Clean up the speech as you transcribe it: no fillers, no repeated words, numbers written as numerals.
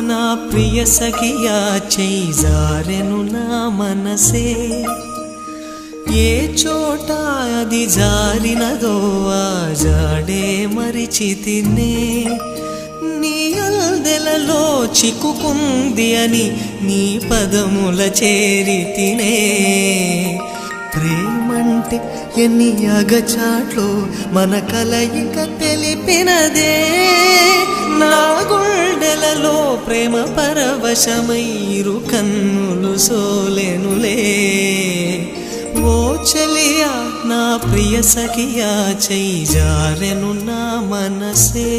నా ప్రియ సఖియా చేయి జారెను నా మనసే ఏ చోట అది జారినదో ఆ జాడే మరిచితినే నీ అల్దెలలో చిక్కుకుంది అని నీ పదముల చేరితినే ప్రేమంటే ఎన్ని అగచాట్లు మన కలయిక తెలిపినదే నా గుండెలలో ప్రేమ పరవశమైరు కన్నులు సోలెనులే ఓ చెలియా నా ప్రియ సఖియా చేయి జారెను నా మనసే